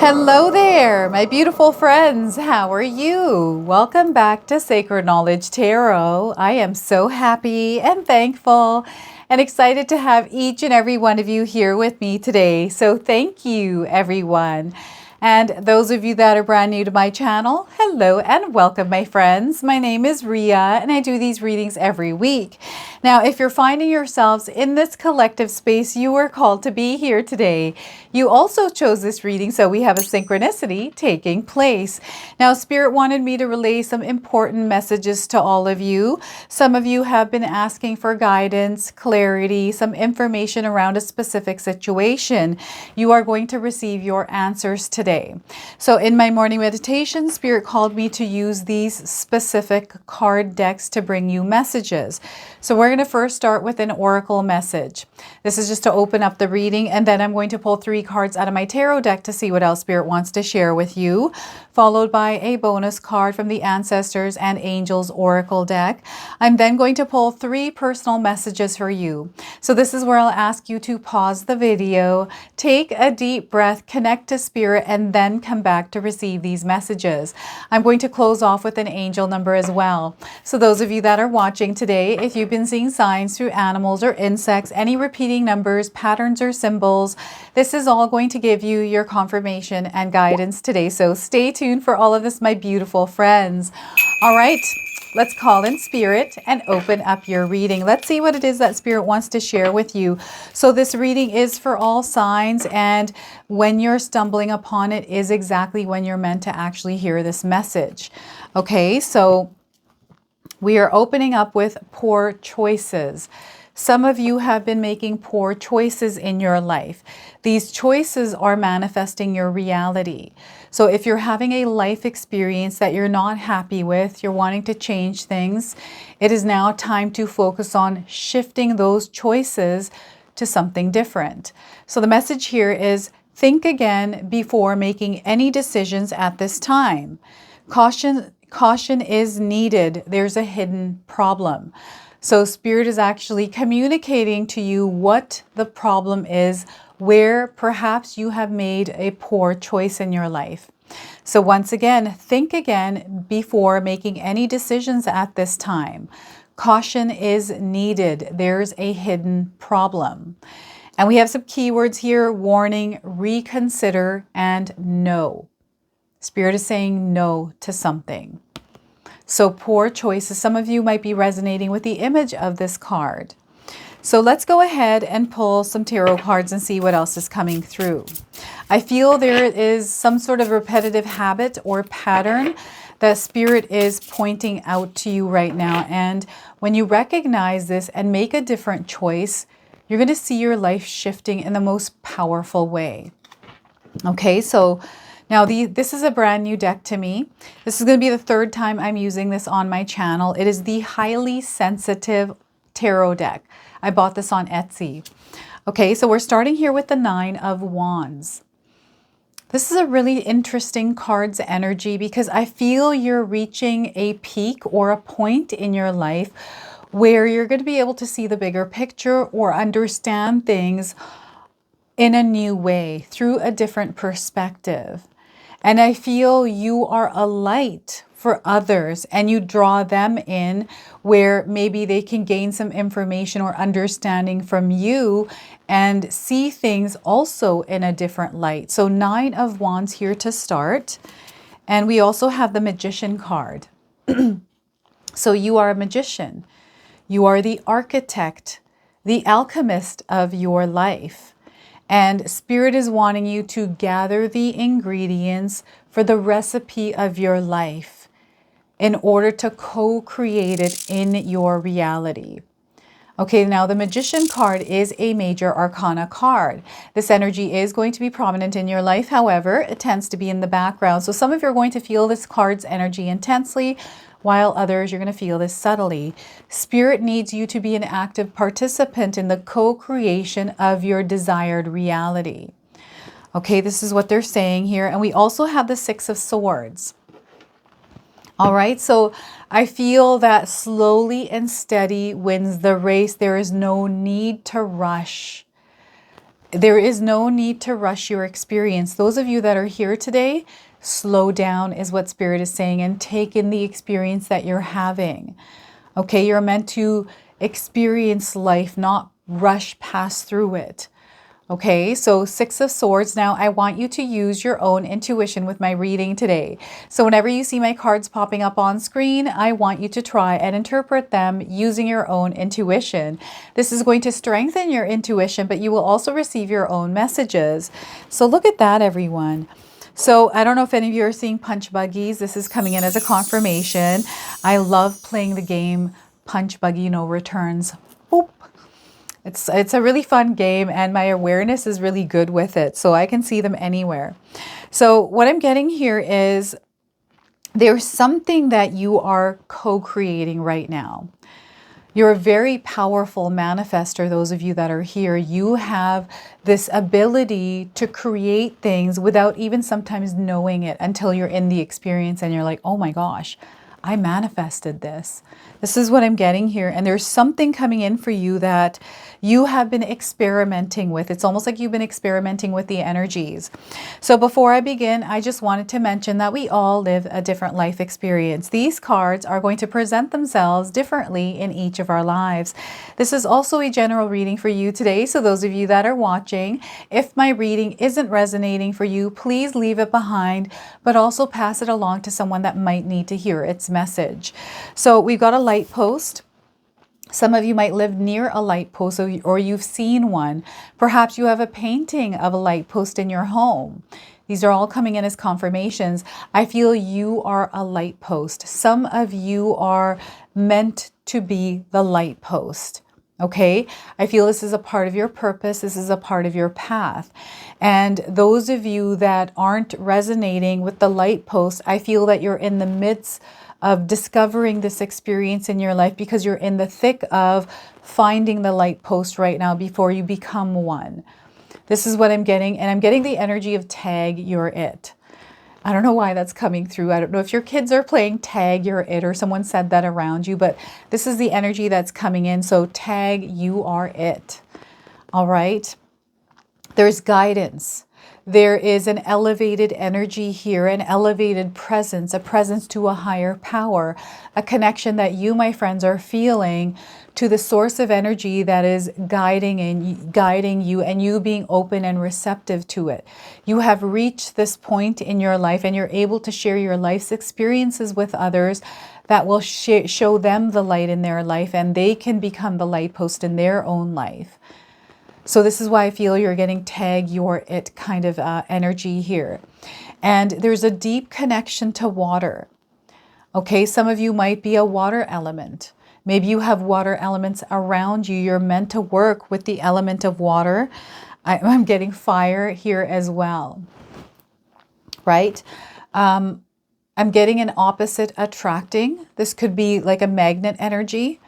Hello there, my beautiful friends. How are you? Welcome back to Sacred Knowledge Tarot. I am so happy and thankful and excited to have each and every one of you here with me today. So thank you, everyone. And those of you that are brand new to my channel, hello and welcome, my friends. My name is Ria and I do these readings every week. Now, if you're finding yourselves in this collective space, you are called to be here today. You also chose this reading, so we have a synchronicity taking place. Now, Spirit wanted me to relay some important messages to all of you. Some of you have been asking for guidance, clarity, some information around a specific situation. You are going to receive your answers today. So in my morning meditation, Spirit called me to use these specific card decks to bring you messages. So we're going to first start with an oracle message. This is just to open up the reading, and then I'm going to pull 3 cards out of my tarot deck to see what else Spirit wants to share with you, followed by a bonus card from the Ancestors and Angels Oracle deck. I'm then going to pull 3 personal messages for you. So this is where I'll ask you to pause the video, take a deep breath, connect to Spirit, and then come back to receive these messages. I'm going to close off with an angel number as well. So those of you that are watching today, if you've been seeing signs through animals or insects, any repeating numbers, patterns, or symbols, this is all going to give you your confirmation and guidance today. So stay tuned for all of this, my beautiful friends. All right, let's call in Spirit and open up your reading. Let's see what it is that Spirit wants to share with you. So this reading is for all signs, and when you're stumbling upon it is exactly when you're meant to actually hear this message. Okay, so we are opening up with poor choices. Some of you have been making poor choices in your life. These choices are manifesting your reality. So if you're having a life experience that you're not happy with, you're wanting to change things, it is now time to focus on shifting those choices to something different. So the message here is, think again before making any decisions at this time. Caution is needed. There's a hidden problem. So Spirit is actually communicating to you what the problem is, where perhaps you have made a poor choice in your life. So once again, think again before making any decisions at this time. Caution is needed. There's a hidden problem. And we have some keywords here: warning, reconsider, and no. Spirit is saying no to something. So poor choices. Some of you might be resonating with the image of this card. So let's go ahead and pull some tarot cards and see what else is coming through. I feel there is some sort of repetitive habit or pattern that Spirit is pointing out to you right now. And when you recognize this and make a different choice, you're going to see your life shifting in the most powerful way. Okay, so now this is a brand new deck to me. This is going to be the 3rd time I'm using this on my channel. It is the Highly Sensitive Tarot deck. I bought this on Etsy. Okay, so we're starting here with the 9 of Wands. This is a really interesting card's energy because I feel you're reaching a peak or a point in your life where you're going to be able to see the bigger picture or understand things in a new way, through a different perspective. And I feel you are a light for others and you draw them in where maybe they can gain some information or understanding from you and see things also in a different light. So 9 of Wands here to start. And we also have the Magician card. So you are a magician. You are the architect, the alchemist of your life. And Spirit is wanting you to gather the ingredients for the recipe of your life in order to co-create it in your reality. Okay, now the Magician card is a major arcana card. This energy is going to be prominent in your life. However, it tends to be in the background. So some of you are going to feel this card's energy intensely, while others, you're going to feel this subtly. Spirit needs you to be an active participant in the co-creation of your desired reality. Okay, this is what they're saying here. And we also have the 6 of Swords. All right, so I feel that slowly and steady wins the race. There is no need to rush. There is no need to rush your experience. Those of you that are here today, slow down is what Spirit is saying, and take in the experience that you're having. Okay, you're meant to experience life, not rush past through it. Okay, so Six of Swords. Now, I want you to use your own intuition with my reading today. So whenever you see my cards popping up on screen, I want you to try and interpret them using your own intuition. This is going to strengthen your intuition, but you will also receive your own messages. So look at that, everyone. So I don't know if any of you are seeing Punch Buggies. This is coming in as a confirmation. I love playing the game Punch Buggy No Returns. Boop. It's a really fun game, and my awareness is really good with it, so I can see them anywhere. So what I'm getting here is there's something that you are co-creating right now. You're a very powerful manifester, those of you that are here. You have this ability to create things without even sometimes knowing it until you're in the experience and you're like, oh my gosh, I manifested this. This is what I'm getting here. And there's something coming in for you that you have been experimenting with. It's almost like you've been experimenting with the energies. So before I begin, I just wanted to mention that we all live a different life experience. These cards are going to present themselves differently in each of our lives. This is also a general reading for you today. So those of you that are watching, if my reading isn't resonating for you, please leave it behind, but also pass it along to someone that might need to hear its message. So we've got a light post. Some of you might live near a light post, or you've seen one. Perhaps you have a painting of a light post in your home. These are all coming in as confirmations. I feel you are a light post. Some of you are meant to be the light post. Okay, I feel this is a part of your purpose. This is a part of your path. And those of you that aren't resonating with the light post, I feel that you're in the midst of discovering this experience in your life because you're in the thick of finding the light post right now before you become one. This is what I'm getting, and I'm getting the energy of tag, you're it. I don't know why that's coming through. I don't know if your kids are playing tag, you're it, or someone said that around you, but this is the energy that's coming in. So tag, you are it. All right. There's guidance. There is an elevated energy here, an elevated presence, a presence to a higher power, a connection that you, my friends, are feeling to the source of energy that is guiding you, and you being open and receptive to it. You have reached this point in your life, and you're able to share your life's experiences with others that will show them the light in their life, and they can become the light post in their own life. So this is why I feel you're getting tag, you're it kind of energy here. And there's a deep connection to water. Okay, some of you might be a water element. Maybe you have water elements around you. You're meant to work with the element of water. I'm getting fire here as well, right? I'm getting an opposite attracting. This could be like a magnet energy.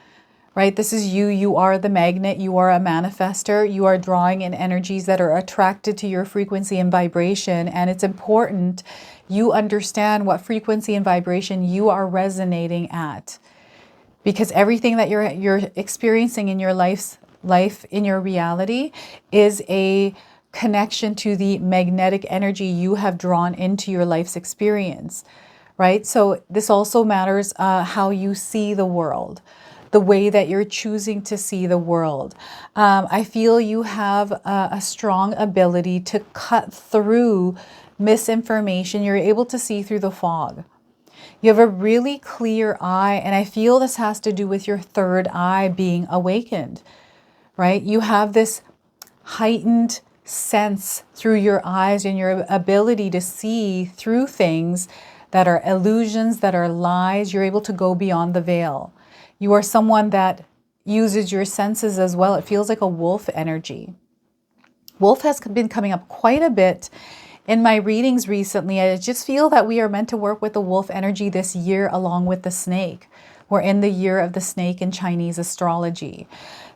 Right? This is you. You are the magnet. You are a manifester. You are drawing in energies that are attracted to your frequency and vibration. And it's important you understand what frequency and vibration you are resonating at. Because everything that you're experiencing in your life, in your reality, is a connection to the magnetic energy you have drawn into your life's experience. Right? So this also matters how you see the world. The way that you're choosing to see the world. I feel you have a strong ability to cut through misinformation. You're able to see through the fog. You have a really clear eye, and I feel this has to do with your third eye being awakened, right? You have this heightened sense through your eyes and your ability to see through things that are illusions, that are lies. You're able to go beyond the veil. You are someone that uses your senses as well. It feels like a wolf energy. Wolf has been coming up quite a bit in my readings recently. I just feel that we are meant to work with the wolf energy this year along with the snake. We're in the year of the snake in Chinese astrology.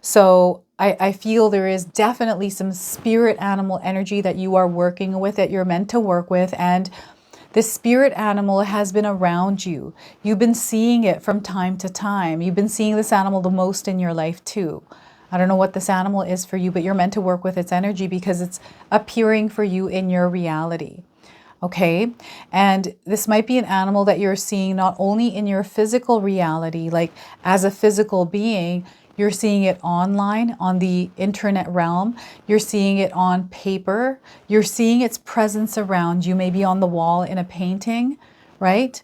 So I feel there is definitely some spirit animal energy that you are working with, that you're meant to work with. And this spirit animal has been around you. You've been seeing it from time to time. You've been seeing this animal the most in your life too. I don't know what this animal is for you, but you're meant to work with its energy because it's appearing for you in your reality. Okay. And this might be an animal that you're seeing not only in your physical reality, like as a physical being, you're seeing it online on the internet realm. You're seeing it on paper. You're seeing its presence around you, maybe on the wall in a painting, right?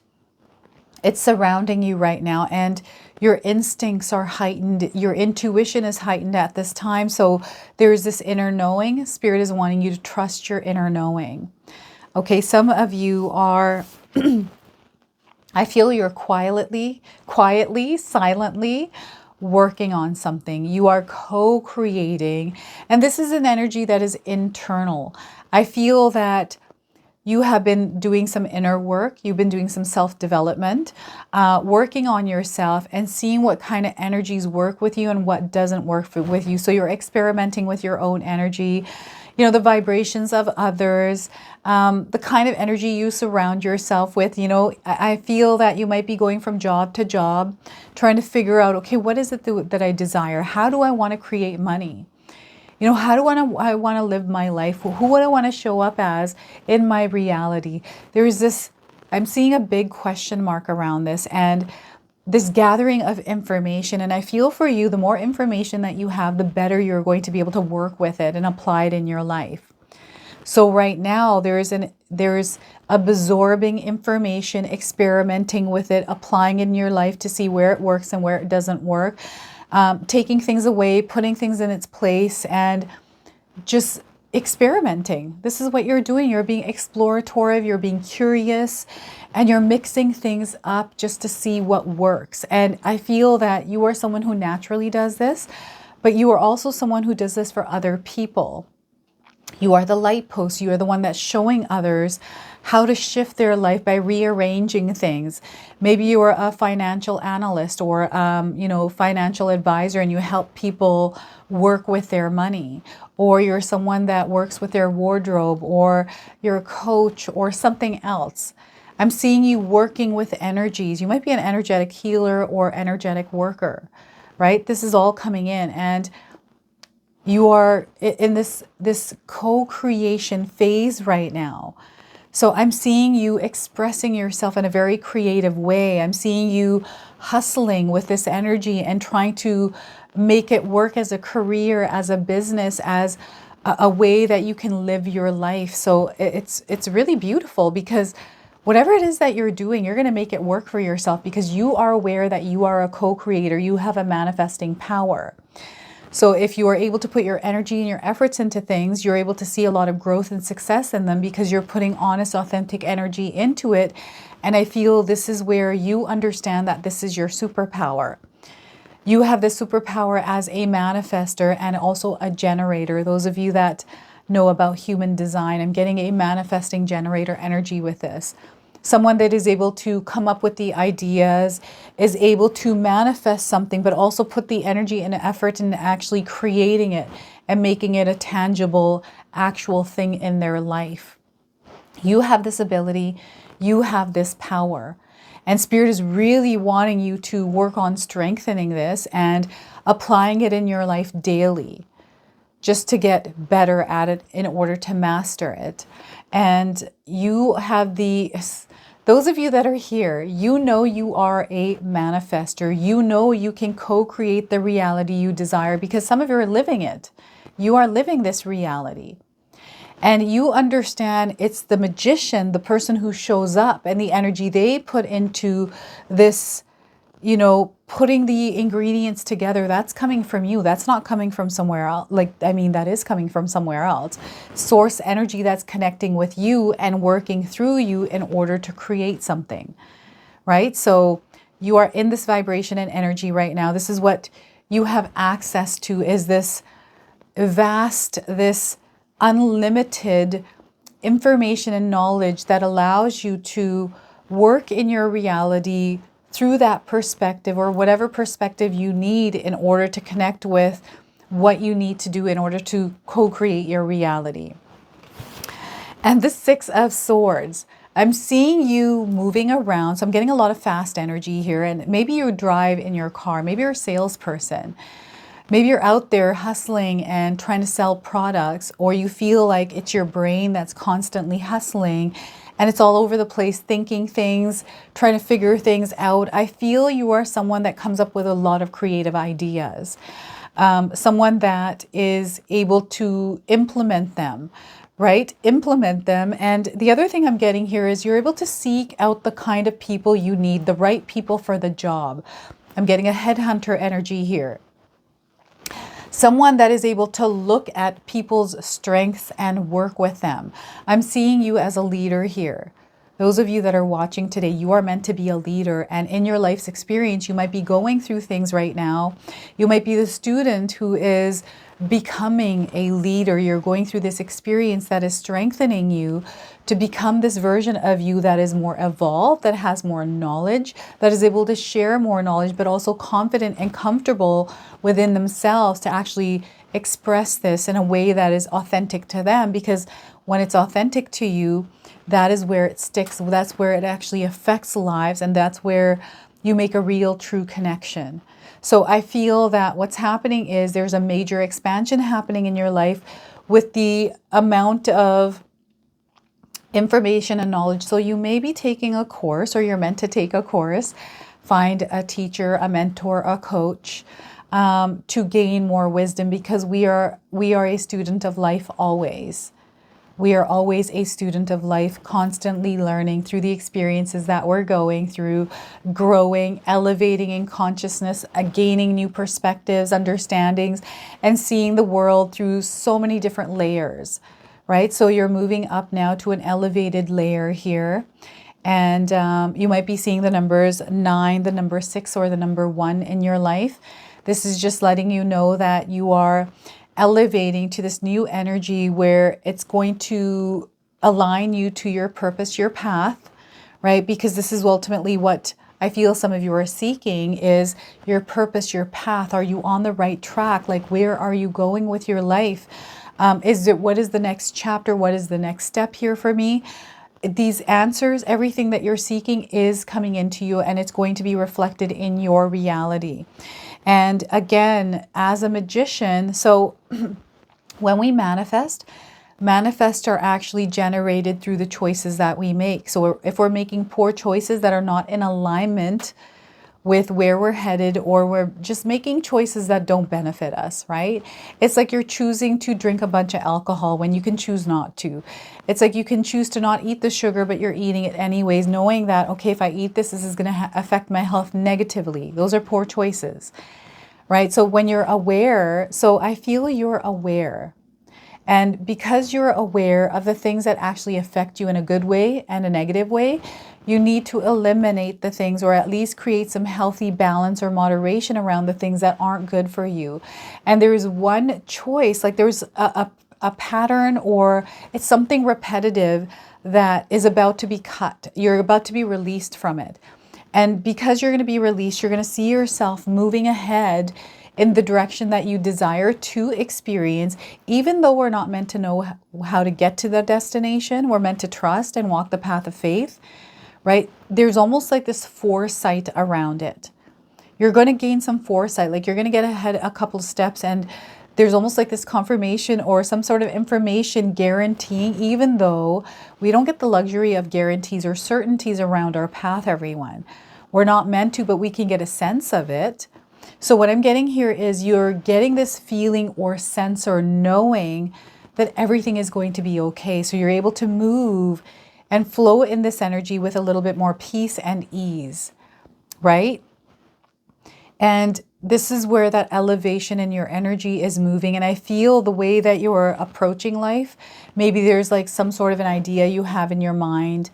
It's surrounding you right now, and your instincts are heightened. Your intuition is heightened at this time. So there's this inner knowing. Spirit is wanting you to trust your inner knowing. Okay, some of you are, I feel you're quietly, silently working on something. You are co-creating, and this is an energy that is internal. I feel that you have been doing some inner work. You've been doing some self-development, working on yourself and seeing what kind of energies work with you and what doesn't work with you. So you're experimenting with your own energy, you know, the vibrations of others, the kind of energy you surround yourself with. You know, I feel that you might be going from job to job, trying to figure out, okay, what is it that I desire? How do I want to create money? You know, how do I want to live my life? Who would I want to show up as in my reality? There's this, I'm seeing a big question mark around this and this gathering of information. And I feel for you, the more information that you have, the better you're going to be able to work with it and apply it in your life. So right now there's absorbing information, experimenting with it, applying it in your life to see where it works and where it doesn't work. Taking things away, putting things in its place, and just experimenting. This is what you're doing. You're being explorative, you're being curious, and you're mixing things up just to see what works. And I feel that you are someone who naturally does this, but you are also someone who does this for other people. You are the light post. You are the one that's showing others how to shift their life by rearranging things. Maybe you are a financial analyst or, you know, financial advisor, and you help people work with their money. Or you're someone that works with their wardrobe, or you're a coach or something else. I'm seeing you working with energies. You might be an energetic healer or energetic worker, right? This is all coming in, and you are in this co-creation phase right now. So I'm seeing you expressing yourself in a very creative way. I'm seeing you hustling with this energy and trying to make it work as a career, as a business, as a way that you can live your life. So it's really beautiful, because whatever it is that you're doing, you're going to make it work for yourself, because you are aware that you are a co-creator. You have a manifesting power. So if you are able to put your energy and your efforts into things, you're able to see a lot of growth and success in them, because you're putting honest, authentic energy into it. And I feel this is where you understand that this is your superpower. You have this superpower as a manifester and also a generator. Those of you that know about human design, I'm getting a manifesting generator energy with this. Someone that is able to come up with the ideas, is able to manifest something, but also put the energy and effort into actually creating it and making it a tangible, actual thing in their life. You have this ability, you have this power. And Spirit is really wanting you to work on strengthening this and applying it in your life daily, just to get better at it in order to master it. And you have those of you that are here, you know you are a manifester. You know you can co-create the reality you desire, because some of you are living it. You are living this reality. And you understand it's the magician, the person who shows up, and the energy they put into this, you know, putting the ingredients together, that's coming from you. That's not coming from somewhere else. That is coming from somewhere else. Source energy that's connecting with you and working through you in order to create something, right? So you are in this vibration and energy right now. This is what you have access to, is this vast, this unlimited information and knowledge that allows you to work in your reality through that perspective, or whatever perspective you need in order to connect with what you need to do in order to co-create your reality. And the Six of Swords, I'm seeing you moving around. So I'm getting a lot of fast energy here, and maybe you drive in your car, maybe you're a salesperson. Maybe you're out there hustling and trying to sell products, or you feel like it's your brain that's constantly hustling and it's all over the place, thinking things, trying to figure things out. I feel you are someone that comes up with a lot of creative ideas, someone that is able to implement them, right? Implement them. And the other thing I'm getting here is you're able to seek out the kind of people you need, the right people for the job. I'm getting a headhunter energy here. Someone that is able to look at people's strengths and work with them. I'm seeing you as a leader here. Those of you that are watching today, you are meant to be a leader, and in your life's experience, you might be going through things right now. You might be the student who is becoming a leader. You're going through this experience that is strengthening you to become this version of you that is more evolved, that has more knowledge, that is able to share more knowledge, but also confident and comfortable within themselves to actually express this in a way that is authentic to them. Because when it's authentic to you, that is where it sticks. That's where it actually affects lives, and that's where you make a real, true connection. So I feel that what's happening is there's a major expansion happening in your life with the amount of information and knowledge. So you may be taking a course, or you're meant to take a course, find a teacher, a mentor, a coach, to gain more wisdom, because we are a student of life always. We are always a student of life, constantly learning through the experiences that we're going through, growing, elevating in consciousness, gaining new perspectives, understandings, and seeing the world through so many different layers, right? So you're moving up now to an elevated layer here. And you might be seeing the numbers 9, the number 6, or the number 1 in your life. This is just letting you know that you are elevating to this new energy where it's going to align you to your purpose, your path, right? Because this is ultimately what I feel some of you are seeking, is your purpose, your path. Are you on the right track? Like, where are you going with your life? What is the next chapter? What is the next step here for me? These answers, everything that you're seeking is coming into you, and it's going to be reflected in your reality. And again, as a magician, so when we manifest are actually generated through the choices that we make. So if we're making poor choices that are not in alignment with where we're headed, or we're just making choices that don't benefit us, right? It's like you're choosing to drink a bunch of alcohol when you can choose not to. It's like you can choose to not eat the sugar, but you're eating it anyways, knowing that, okay, if I eat this, this is going to affect my health negatively. Those are poor choices, right? So when you're aware, so I feel you're aware. And because you're aware of the things that actually affect you in a good way and a negative way, you need to eliminate the things, or at least create some healthy balance or moderation around the things that aren't good for you. And there is one choice, like there's a pattern, or it's something repetitive that is about to be cut. You're about to be released from it. And because you're going to be released, you're going to see yourself moving ahead in the direction that you desire to experience. Even though we're not meant to know how to get to the destination, we're meant to trust and walk the path of faith, right? There's almost like this foresight around it. You're going to gain some foresight, like you're going to get ahead a couple of steps, and there's almost like this confirmation or some sort of information guaranteeing, even though we don't get the luxury of guarantees or certainties around our path, everyone. We're not meant to, but we can get a sense of it. So what I'm getting here is you're getting this feeling or sense or knowing that everything is going to be okay. So you're able to move and flow in this energy with a little bit more peace and ease, right? And this is where that elevation in your energy is moving. And I feel the way that you're approaching life, maybe there's like some sort of an idea you have in your mind.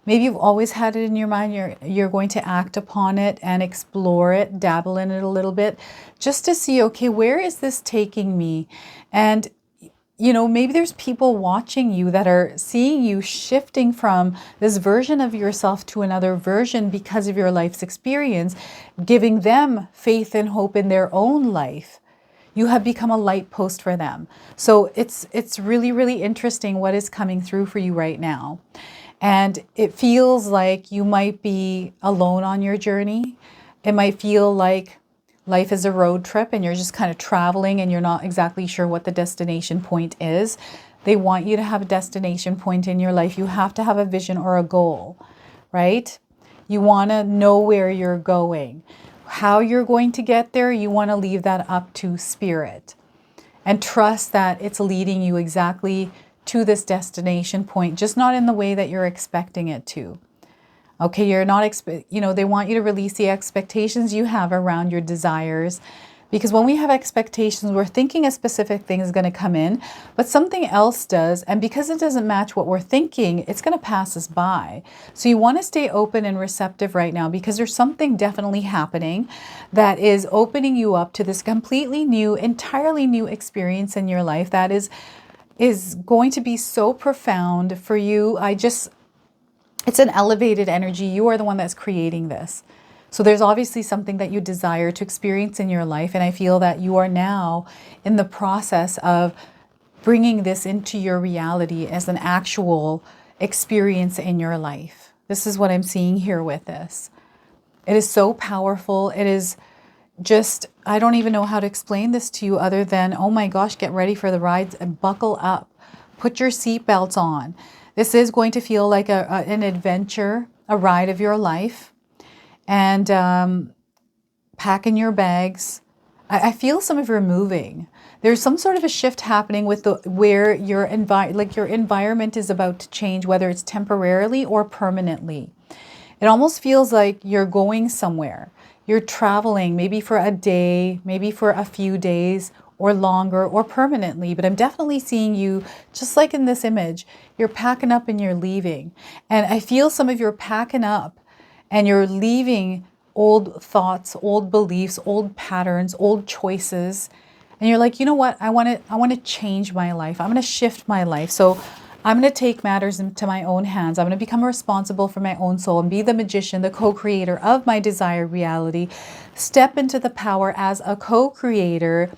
Maybe you've always had it in your mind. You're going to act upon it and explore it, dabble in it a little bit, just to see, okay, where is this taking me? And you know, maybe there's people watching you that are seeing you shifting from this version of yourself to another version because of your life's experience, giving them faith and hope in their own life. You have become a light post for them. So it's really, really interesting what is coming through for you right now. And it feels like you might be alone on your journey. It might feel like life is a road trip and you're just kind of traveling and you're not exactly sure what the destination point is. They want you to have a destination point in your life. You have to have a vision or a goal, right? You want to know where you're going. How you're going to get there, you want to leave that up to spirit. And trust that it's leading you exactly to this destination point, just not in the way that you're expecting it to. Okay, you're not, they want you to release the expectations you have around your desires. Because when we have expectations, we're thinking a specific thing is going to come in, but something else does. And because it doesn't match what we're thinking, it's going to pass us by. So you want to stay open and receptive right now, because there's something definitely happening that is opening you up to this completely new, entirely new experience in your life that is going to be so profound for you. It's an elevated energy. You are the one that's creating this. So there's obviously something that you desire to experience in your life. And I feel that you are now in the process of bringing this into your reality as an actual experience in your life. This is what I'm seeing here with this. It is so powerful. It is just, I don't even know how to explain this to you other than, oh my gosh, get ready for the rides and buckle up. Put your seatbelts on. This is going to feel like an adventure, a ride of your life. And pack in your bags. I feel some of you are moving. There's some sort of a shift happening with where your environment is about to change, whether it's temporarily or permanently. It almost feels like you're going somewhere. You're traveling, maybe for a day, maybe for a few days, or longer, or permanently. But I'm definitely seeing you, just like in this image, you're packing up and you're leaving. And I feel some of you are packing up and you're leaving old thoughts, old beliefs, old patterns, old choices. And you're like, you know what? I want to change my life. I'm going to shift my life. So I'm going to take matters into my own hands. I'm going to become responsible for my own soul and be the magician, the co-creator of my desired reality. Step into the power as a co-creator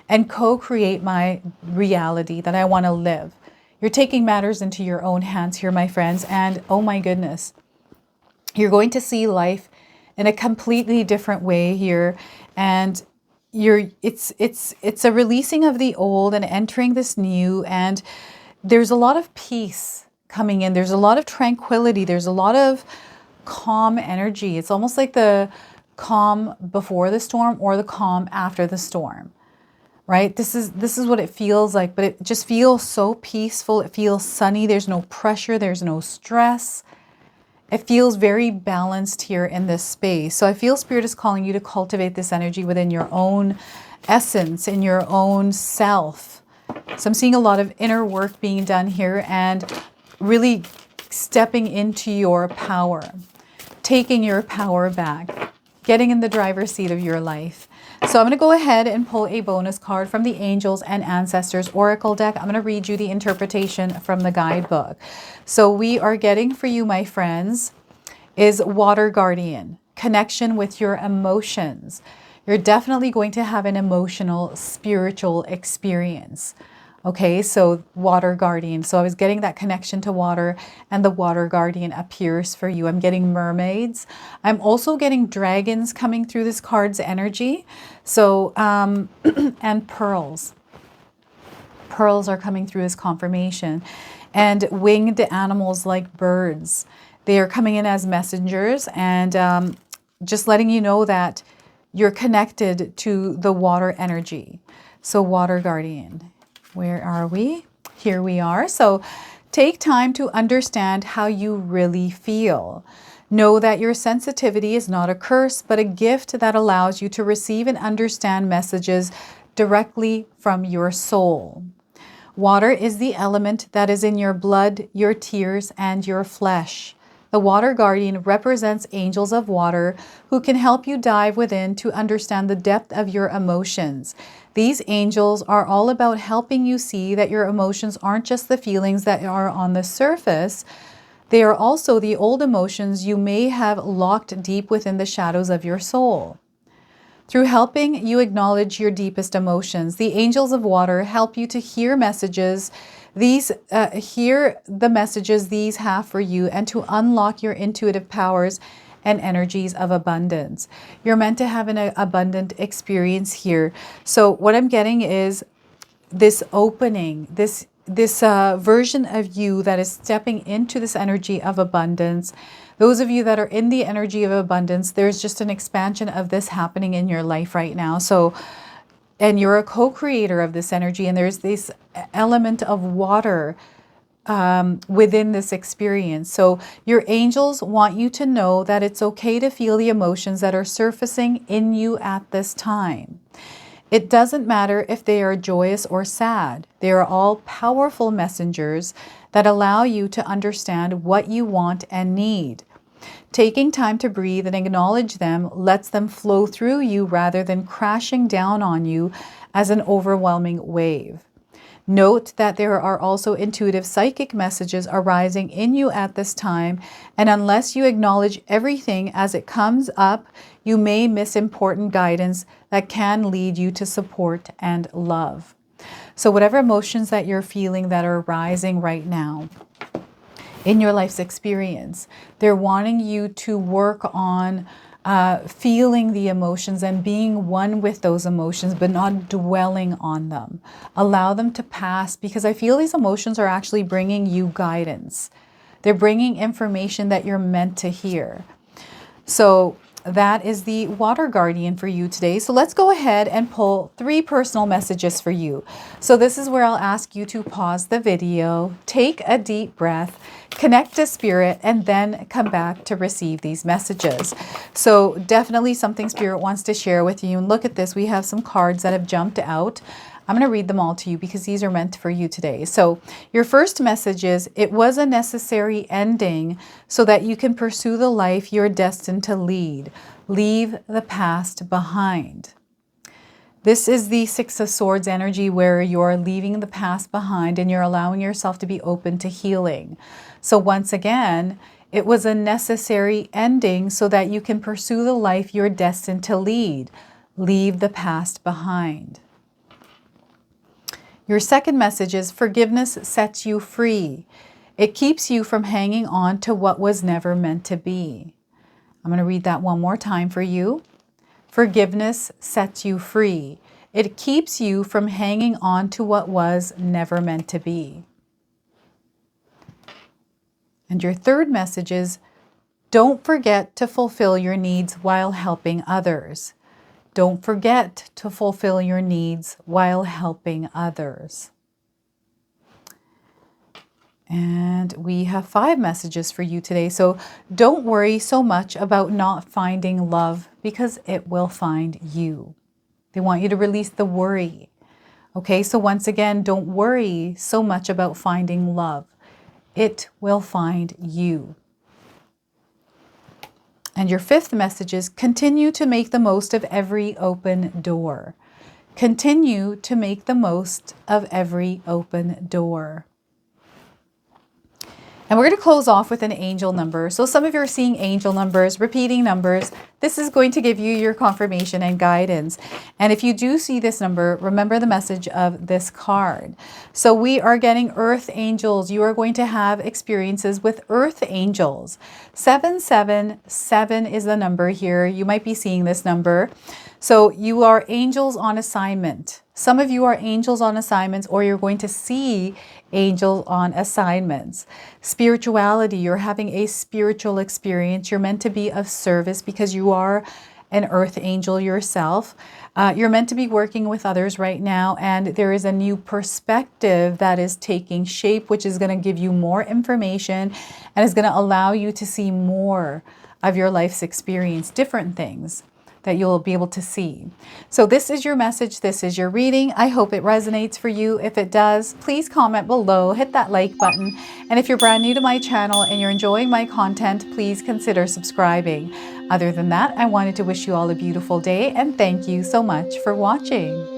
and co-create my reality that I want to live. You're taking matters into your own hands here, my friends. And oh my goodness, you're going to see life in a completely different way here. And it's a releasing of the old and entering this new. And there's a lot of peace coming in. There's a lot of tranquility. There's a lot of calm energy. It's almost like the calm before the storm or the calm after the storm, right? This is what it feels like, but it just feels so peaceful. It feels sunny. There's no pressure. There's no stress. It feels very balanced here in this space. So I feel Spirit is calling you to cultivate this energy within your own essence, in your own self. So I'm seeing a lot of inner work being done here and really stepping into your power, taking your power back, getting in the driver's seat of your life. So I'm going to go ahead and pull a bonus card from the Angels and Ancestors Oracle deck. I'm going to read you the interpretation from the guidebook. So we are getting for you, my friends, is Water Guardian, connection with your emotions. You're definitely going to have an emotional, spiritual experience. Okay, so Water Guardian. So I was getting that connection to water, and the Water Guardian appears for you. I'm getting mermaids. I'm also getting dragons coming through this card's energy. So, and pearls. Pearls are coming through as confirmation. And winged animals like birds. They are coming in as messengers and just letting you know that you're connected to the water energy. So Water Guardian. Where are we? Here we are. So take time to understand how you really feel. Know that your sensitivity is not a curse, but a gift that allows you to receive and understand messages directly from your soul. Water is the element that is in your blood, your tears, and your flesh. The Water Guardian represents angels of water who can help you dive within to understand the depth of your emotions. These angels are all about helping you see that your emotions aren't just the feelings that are on the surface. They are also the old emotions you may have locked deep within the shadows of your soul. Through helping you acknowledge your deepest emotions, the angels of water help you to hear messages. Hear the messages these have for you and to unlock your intuitive powers and energies of abundance. You're meant to have an abundant experience here. So what I'm getting is this opening, this version of you that is stepping into this energy of abundance. Those of you that are in the energy of abundance, there's just an expansion of this happening in your life right now. So, and you're a co-creator of this energy, and there's this element of water within this experience. So your angels want you to know that it's okay to feel the emotions that are surfacing in you at this time. It doesn't matter if they are joyous or sad. They are all powerful messengers that allow you to understand what you want and need. Taking time to breathe and acknowledge them lets them flow through you rather than crashing down on you as an overwhelming wave. Note that there are also intuitive psychic messages arising in you at this time, and unless you acknowledge everything as it comes up, you may miss important guidance that can lead you to support and love. So whatever emotions that you're feeling that are rising right now in your life's experience, they're wanting you to work on feeling the emotions and being one with those emotions, but not dwelling on them. Allow them to pass, because I feel these emotions are actually bringing you guidance. They're bringing information that you're meant to hear. So that is the water guardian for you today. So let's go ahead and pull 3 personal messages for you. So this is where I'll ask you to pause the video, take a deep breath, connect to spirit, and then come back to receive these messages. So definitely something spirit wants to share with you. And look at this, we have some cards that have jumped out. I'm going to read them all to you because these are meant for you today. So your first message is, it was a necessary ending so that you can pursue the life you're destined to lead. Leave the past behind. This is the 6 of Swords energy, where you're leaving the past behind and you're allowing yourself to be open to healing. So once again, it was a necessary ending so that you can pursue the life you're destined to lead. Leave the past behind. Your second message is, forgiveness sets you free. It keeps you from hanging on to what was never meant to be. I'm going to read that one more time for you. Forgiveness sets you free. It keeps you from hanging on to what was never meant to be. And your third message is, don't forget to fulfill your needs while helping others. Don't forget to fulfill your needs while helping others. And we have 5 messages for you today. So don't worry so much about not finding love, because it will find you. They want you to release the worry. Okay, so once again, don't worry so much about finding love. It will find you. And your 5th message is, continue to make the most of every open door. Continue to make the most of every open door. And we're going to close off with an angel number. So some of you are seeing angel numbers, repeating numbers. This is going to give you your confirmation and guidance. And if you do see this number, remember the message of this card. So we are getting earth angels. You are going to have experiences with earth angels. 777 is the number here. You might be seeing this number. So you are angels on assignment. Some of you are angels on assignments, or you're going to see angels on assignments. Spirituality, you're having a spiritual experience. You're meant to be of service because you are an earth angel yourself. You're meant to be working with others right now, and there is a new perspective that is taking shape, which is going to give you more information and is going to allow you to see more of your life's experience, different things that you'll be able to see. So this is your message. This is your reading. I hope it resonates for you. If it does, please comment below, hit that like button. And if you're brand new to my channel and you're enjoying my content, please consider subscribing. Other than that, I wanted to wish you all a beautiful day and thank you so much for watching.